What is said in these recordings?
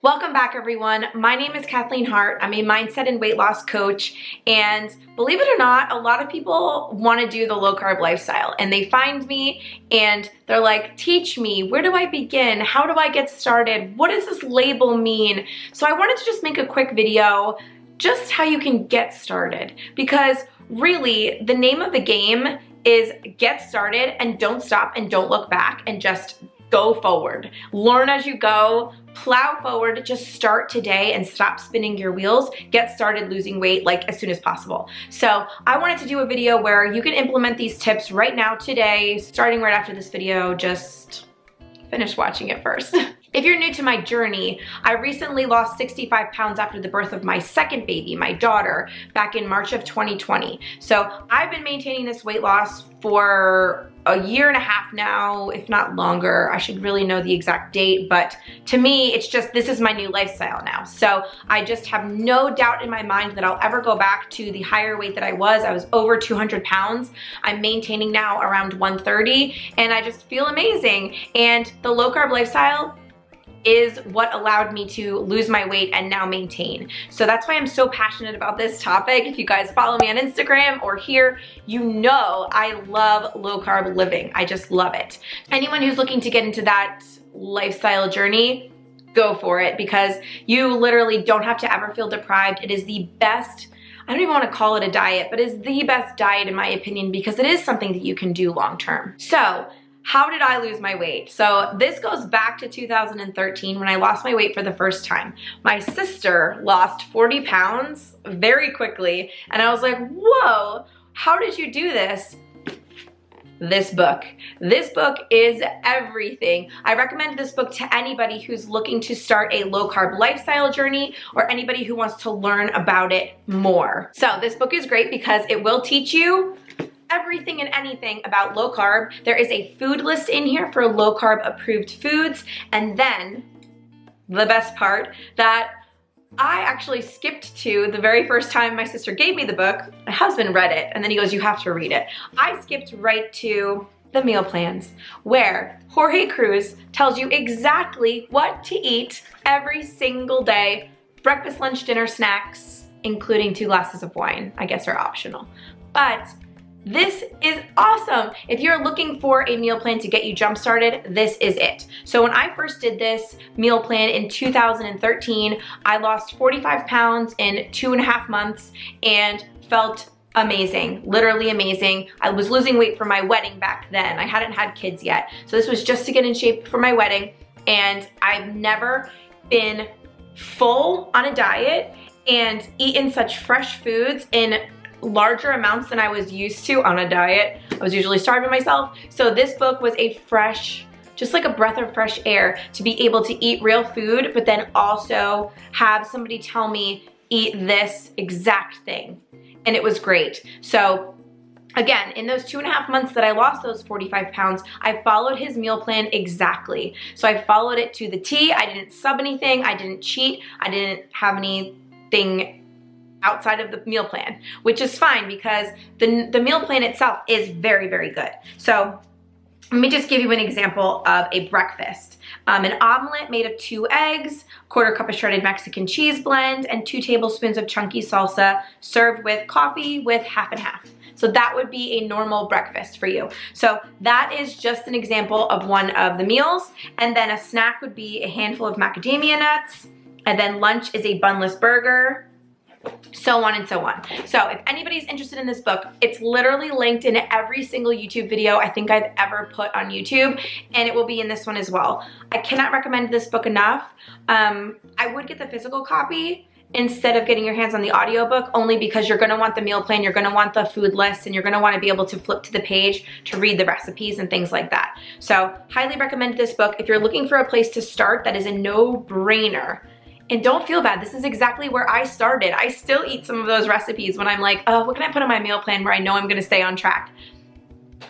Welcome back, everyone. My name is Kathleen Hart. I'm a mindset and weight loss coach, and believe it or not, a lot of people want to do the low carb lifestyle, and they find me and they're like, teach me, where do I begin? How do I get started? What does this label mean? So I wanted to just make a quick video just how you can get started, because really the name of the game is get started and don't stop and don't look back and just go forward. Learn as you go, plow forward, just start today and stop spinning your wheels. Get started losing weight like as soon as possible. So I wanted to do a video where you can implement these tips right now today, starting right after this video. Just finish watching it first. If you're new to my journey, I recently lost 65 pounds after the birth of my second baby, my daughter, back in March of 2020. So I've been maintaining this weight loss for a year and a half now, if not longer. I should really know the exact date, but to me, it's just, this is my new lifestyle now. So I just have no doubt in my mind that I'll ever go back to the higher weight that I was. I was over 200 pounds. I'm maintaining now around 130, and I just feel amazing. And the low carb lifestyle is what allowed me to lose my weight and now maintain. So that's why I'm so passionate about this topic. If you guys follow me on Instagram or here, you know I love low carb living. I just love it. Anyone who's looking to get into that lifestyle journey, go for it, because you literally don't have to ever feel deprived. It is the best, I don't even want to call it a diet, but it's the best diet in my opinion, because it is something that you can do long term. So how did I lose my weight? So this goes back to 2013 when I lost my weight for the first time. My sister lost 40 pounds very quickly, and I was like, whoa, how did you do this? This book. This book is everything. I recommend this book to anybody who's looking to start a low carb lifestyle journey or anybody who wants to learn about it more. So this book is great because it will teach you everything and anything about low carb. There is a food list in here for low carb approved foods. And then the best part that I actually skipped to the very first time my sister gave me the book. My husband read it and then he goes, you have to read it. I skipped right to the meal plans, where Jorge Cruz tells you exactly what to eat every single day. Breakfast, lunch, dinner, snacks, including 2 glasses of wine, I guess are optional. But this is awesome. If you're looking for a meal plan to get you jump started, this is it. So when I first did this meal plan in 2013, I lost 45 pounds in 2.5 months and felt amazing, literally amazing. I was losing weight for my wedding back then. I hadn't had kids yet. So this was just to get in shape for my wedding. And I've never been full on a diet and eaten such fresh foods in larger amounts than I was used to on a diet. I was usually starving myself. So this book was a fresh, just like a breath of fresh air to be able to eat real food, but then also have somebody tell me, eat this exact thing. And it was great. So again, in those 2.5 months that I lost those 45 pounds, I followed his meal plan exactly. So I followed it to the T. I didn't sub anything. I didn't cheat. I didn't have anything outside of the meal plan, which is fine because the meal plan itself is very, very good. So let me just give you an example of a breakfast. An omelet made of 2 eggs, 1/4 cup of shredded Mexican cheese blend, and 2 tablespoons of chunky salsa served with coffee with half and half. So that would be a normal breakfast for you. So that is just an example of one of the meals. And then a snack would be a handful of macadamia nuts. And then lunch is a bunless burger, so on and so on. So if anybody's interested in this book, it's literally linked in every single YouTube video I think I've ever put on YouTube, and it will be in this one as well. I cannot recommend this book enough. I would get the physical copy instead of getting your hands on the audiobook, only because you're gonna want the meal plan, you're gonna want the food list, and you're gonna wanna be able to flip to the page to read the recipes and things like that. So highly recommend this book. If you're looking for a place to start, that is a no-brainer. And don't feel bad, this is exactly where I started. I still eat some of those recipes when I'm like, oh, what can I put on my meal plan where I know I'm gonna stay on track?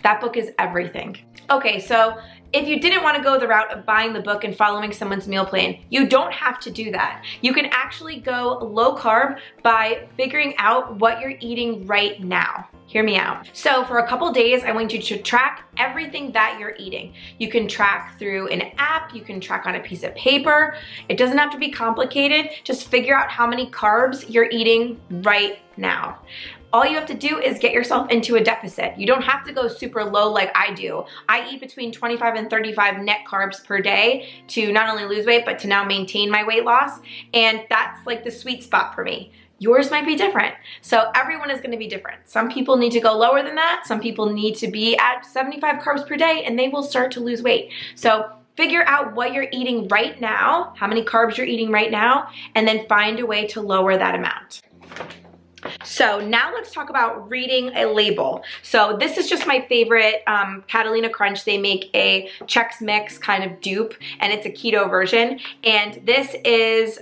That book is everything. Okay, so if you didn't want to go the route of buying the book and following someone's meal plan, you don't have to do that. You can actually go low carb by figuring out what you're eating right now. Hear me out. So for a couple days, I want you to track everything that you're eating. You can track through an app, you can track on a piece of paper. It doesn't have to be complicated. Just figure out how many carbs you're eating right now. All you have to do is get yourself into a deficit. You don't have to go super low like I do. I eat between 25 and 35 net carbs per day to not only lose weight, but to now maintain my weight loss. And that's like the sweet spot for me. Yours might be different. So everyone is gonna be different. Some people need to go lower than that. Some people need to be at 75 carbs per day and they will start to lose weight. So figure out what you're eating right now, how many carbs you're eating right now, and then find a way to lower that amount. So now let's talk about reading a label. So this is just my favorite Catalina Crunch. They make a Chex Mix kind of dupe and it's a keto version. And this is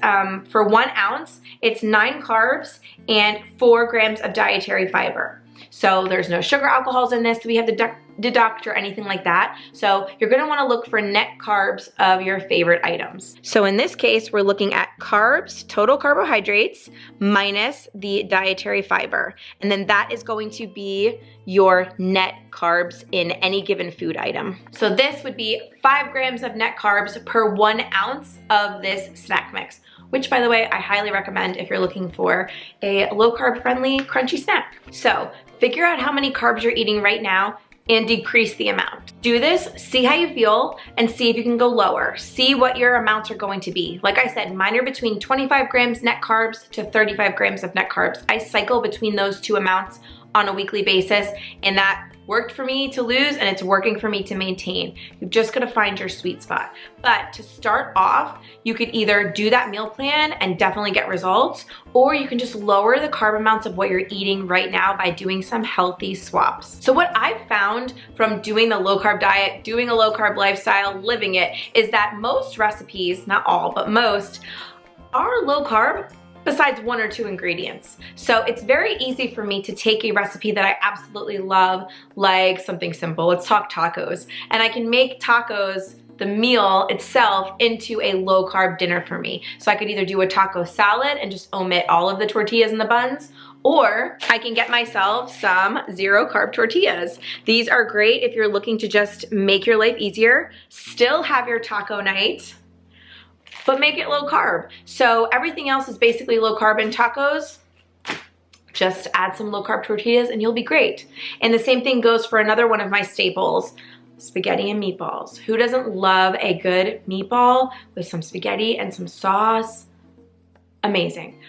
for 1 ounce, it's 9 carbs and 4 grams of dietary fiber. So there's no sugar alcohols in this. We have to deduct or anything like that. So you're gonna wanna look for net carbs of your favorite items. So in this case, we're looking at carbs, total carbohydrates, minus the dietary fiber. And then that is going to be your net carbs in any given food item. So this would be 5 grams of net carbs per 1 ounce of this snack mix, which by the way, I highly recommend if you're looking for a low carb friendly crunchy snack. So figure out how many carbs you're eating right now and decrease the amount. Do this, see how you feel, and see if you can go lower. See what your amounts are going to be. Like I said, mine are between 25 grams net carbs to 35 grams of net carbs. I cycle between those 2 amounts on a weekly basis, and that worked for me to lose and it's working for me to maintain. You've just gotta find your sweet spot. But to start off, you could either do that meal plan and definitely get results, or you can just lower the carb amounts of what you're eating right now by doing some healthy swaps. So what I've found from doing the low carb diet, doing a low carb lifestyle, living it, is that most recipes, not all, but most, are low carb, besides 1 or 2 ingredients. So it's very easy for me to take a recipe that I absolutely love, like something simple, let's talk tacos, and I can make tacos, the meal itself, into a low carb dinner for me. So I could either do a taco salad and just omit all of the tortillas and the buns, or I can get myself some 0 carb tortillas. These are great if you're looking to just make your life easier, still have your taco night, but make it low carb. So everything else is basically low carb in tacos. Just add some low carb tortillas and you'll be great. And the same thing goes for another one of my staples, spaghetti and meatballs. Who doesn't love a good meatball with some spaghetti and some sauce? Amazing.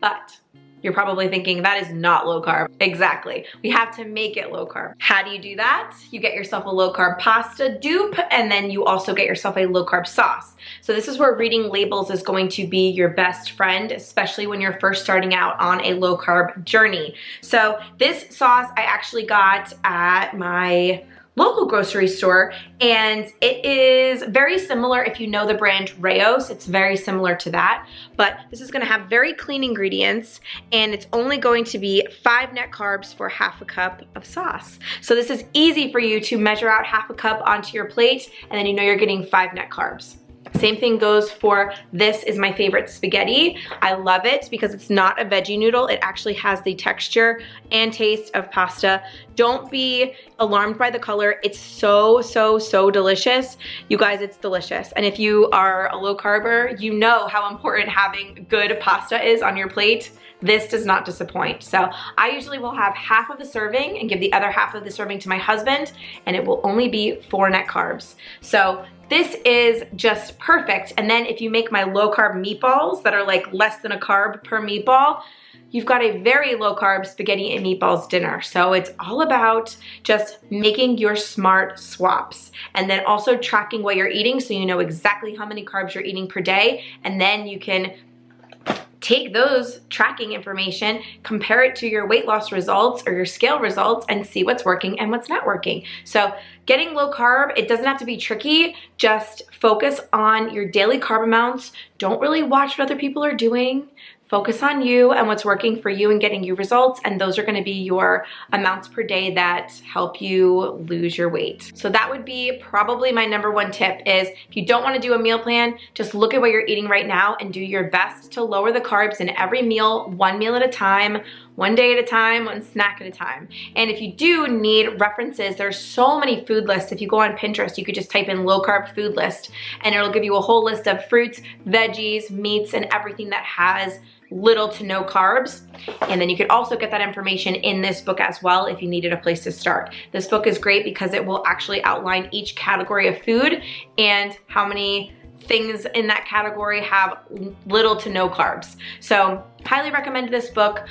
But you're probably thinking that is not low carb. Exactly. We have to make it low carb. How do you do that? You get yourself a low carb pasta dupe, and then you also get yourself a low carb sauce. So this is where reading labels is going to be your best friend, especially when you're first starting out on a low carb journey. So this sauce I actually got at my local grocery store, and it is very similar. If you know the brand Raos, it's very similar to that, but this is gonna have very clean ingredients, and it's only going to be 5 net carbs for ½ a cup of sauce. So this is easy for you to measure out ½ a cup onto your plate, and then you know you're getting 5 net carbs. Same thing goes for, this is my favorite spaghetti. I love it because it's not a veggie noodle. It actually has the texture and taste of pasta. Don't be alarmed by the color. It's so, so, so delicious. You guys, it's delicious. And if you are a low carber, you know how important having good pasta is on your plate. This does not disappoint. So I usually will have ½ of the serving and give the other ½ of the serving to my husband, and it will only be 4 net carbs. So this is just perfect. And then if you make my low carb meatballs that are like less than a carb per meatball, you've got a very low carb spaghetti and meatballs dinner. So it's all about just making your smart swaps, and then also tracking what you're eating so you know exactly how many carbs you're eating per day, and then you can take those tracking information, compare it to your weight loss results or your scale results, and see what's working and what's not working. So getting low carb, it doesn't have to be tricky. Just focus on your daily carb amounts. Don't really watch what other people are doing. focus on you and what's working for you and getting you results, and those are gonna be your amounts per day that help you lose your weight. So that would be probably my number one tip is if you don't wanna do a meal plan, just look at what you're eating right now and do your best to lower the carbs in every meal, one meal at a time, one day at a time, one snack at a time. And if you do need references, there's so many food lists. If you go on Pinterest, you could just type in low carb food list and it'll give you a whole list of fruits, veggies, meats, and everything that has little to no carbs. And then you could also get that information in this book as well if you needed a place to start. This book is great because it will actually outline each category of food and how many things in that category have little to no carbs. So highly recommend this book.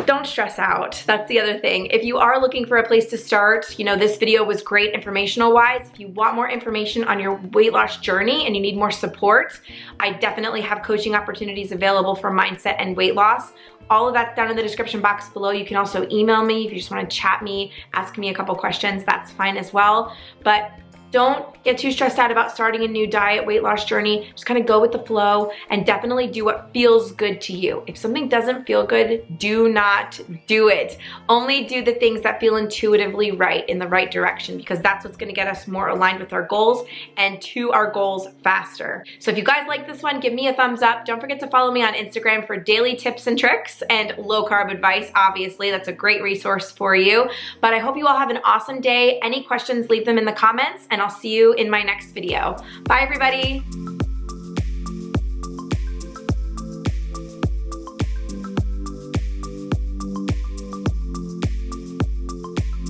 Don't stress out. That's the other thing. If you are looking for a place to start, you know, this video was great informational wise. If you want more information on your weight loss journey and you need more support, I definitely have coaching opportunities available for mindset and weight loss. All of that's down in the description box below. You can also email me if you just want to chat me, ask me a couple questions, that's fine as well. But don't get too stressed out about starting a new diet, weight loss journey. Just kind of go with the flow and definitely do what feels good to you. If something doesn't feel good, do not do it. Only do the things that feel intuitively right in the right direction, because that's what's gonna get us more aligned with our goals and to our goals faster. So if you guys like this one, give me a thumbs up. Don't forget to follow me on Instagram for daily tips and tricks and low carb advice. Obviously, that's a great resource for you. But I hope you all have an awesome day. Any questions, leave them in the comments, and I'll see you in my next video. Bye, everybody.